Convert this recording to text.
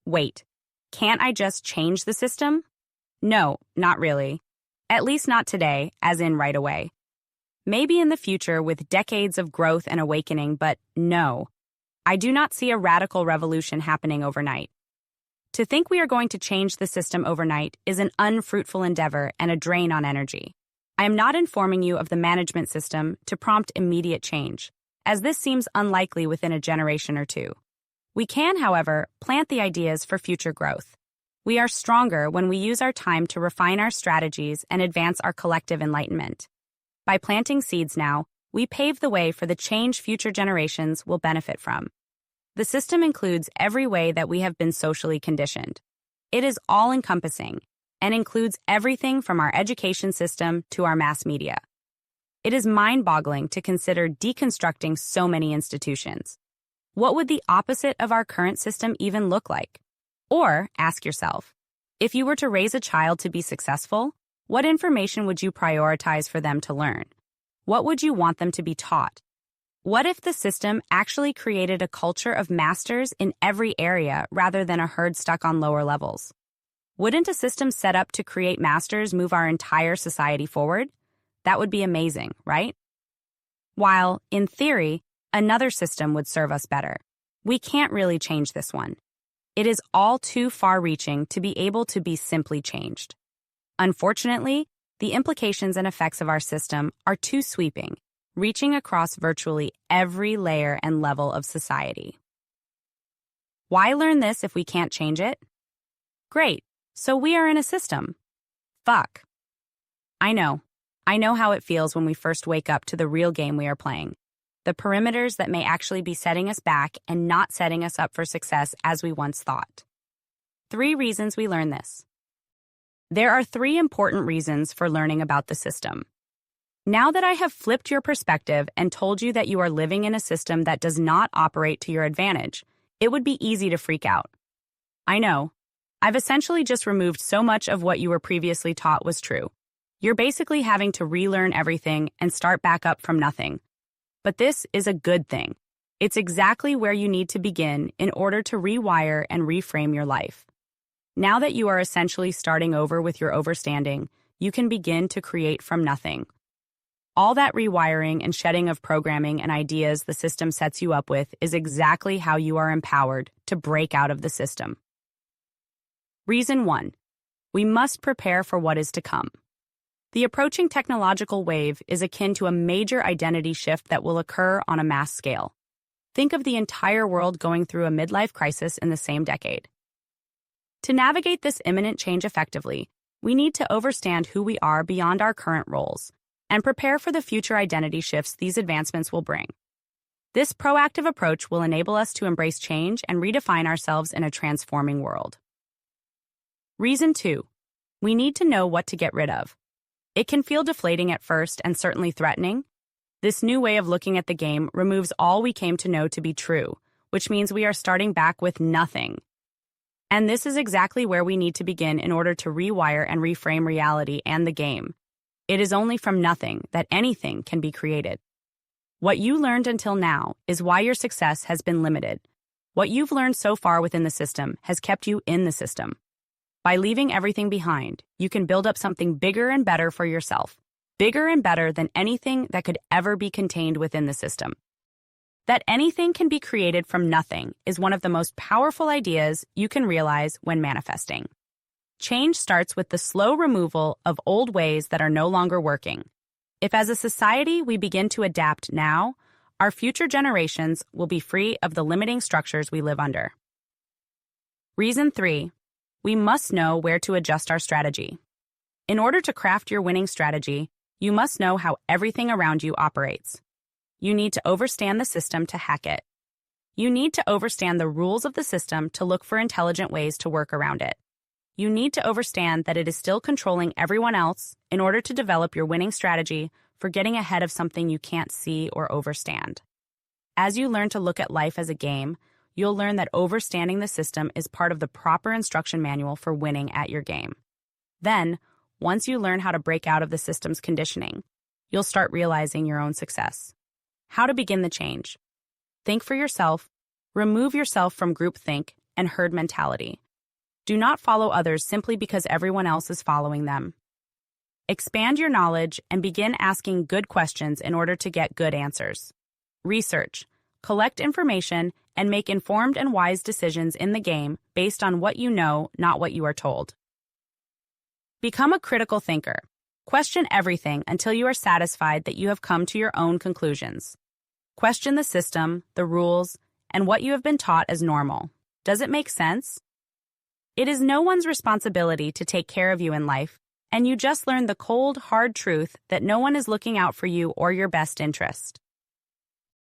Wait, can't I just change the system? No, not really. At least not today, as in right away. Maybe in the future with decades of growth and awakening, but no. I do not see a radical revolution happening overnight. To think we are going to change the system overnight is an unfruitful endeavor and a drain on energy. I am not informing you of the management system to prompt immediate change, as this seems unlikely within a generation or two. We can, however, plant the ideas for future growth. We are stronger when we use our time to refine our strategies and advance our collective enlightenment. By planting seeds now, we pave the way for the change future generations will benefit from. The system includes every way that we have been socially conditioned. It is all-encompassing and includes everything from our education system to our mass media. It is mind-boggling to consider deconstructing so many institutions. What would the opposite of our current system even look like? Or, ask yourself, if you were to raise a child to be successful, what information would you prioritize for them to learn? What would you want them to be taught? What if the system actually created a culture of masters in every area rather than a herd stuck on lower levels? Wouldn't a system set up to create masters move our entire society forward? That would be amazing, right? While, in theory, another system would serve us better. We can't really change this one. It is all too far-reaching to be able to be simply changed. Unfortunately, the implications and effects of our system are too sweeping, reaching across virtually every layer and level of society. Why learn this if we can't change it? Great, so we are in a system. Fuck. I know how it feels when we first wake up to the real game we are playing. The perimeters that may actually be setting us back and not setting us up for success as we once thought. 3 reasons we learn this. There are 3 important reasons for learning about the system. Now that I have flipped your perspective and told you that you are living in a system that does not operate to your advantage, it would be easy to freak out. I know. I've essentially just removed so much of what you were previously taught was true. You're basically having to relearn everything and start back up from nothing. But this is a good thing. It's exactly where you need to begin in order to rewire and reframe your life. Now that you are essentially starting over with your overstanding, you can begin to create from nothing. All that rewiring and shedding of programming and ideas the system sets you up with is exactly how you are empowered to break out of the system. Reason 1. We must prepare for what is to come. The approaching technological wave is akin to a major identity shift that will occur on a mass scale. Think of the entire world going through a midlife crisis in the same decade. To navigate this imminent change effectively, we need to understand who we are beyond our current roles and prepare for the future identity shifts these advancements will bring. This proactive approach will enable us to embrace change and redefine ourselves in a transforming world. Reason 2. We need to know what to get rid of. It can feel deflating at first and certainly threatening. This new way of looking at the game removes all we came to know to be true, which means we are starting back with nothing. And this is exactly where we need to begin in order to rewire and reframe reality and the game. It is only from nothing that anything can be created. What you learned until now is why your success has been limited. What you've learned so far within the system has kept you in the system. By leaving everything behind, you can build up something bigger and better for yourself, bigger and better than anything that could ever be contained within the system. That anything can be created from nothing is one of the most powerful ideas you can realize when manifesting. Change starts with the slow removal of old ways that are no longer working. If as a society we begin to adapt now, our future generations will be free of the limiting structures we live under. Reason 3. We must know where to adjust our strategy. In order to craft your winning strategy, you must know how everything around you operates. You need to understand the system to hack it. You need to understand the rules of the system to look for intelligent ways to work around it. You need to understand that it is still controlling everyone else in order to develop your winning strategy for getting ahead of something you can't see or understand. As you learn to look at life as a game, you'll learn that understanding the system is part of the proper instruction manual for winning at your game. Then, once you learn how to break out of the system's conditioning, you'll start realizing your own success. How to begin the change. Think for yourself, remove yourself from groupthink, and herd mentality. Do not follow others simply because everyone else is following them. Expand your knowledge and begin asking good questions in order to get good answers. Research, collect information, and make informed and wise decisions in the game based on what you know, not what you are told. Become a critical thinker. Question everything until you are satisfied that you have come to your own conclusions. Question the system, the rules, and what you have been taught as normal. Does it make sense? It is no one's responsibility to take care of you in life, and you just learn the cold, hard truth that no one is looking out for you or your best interest.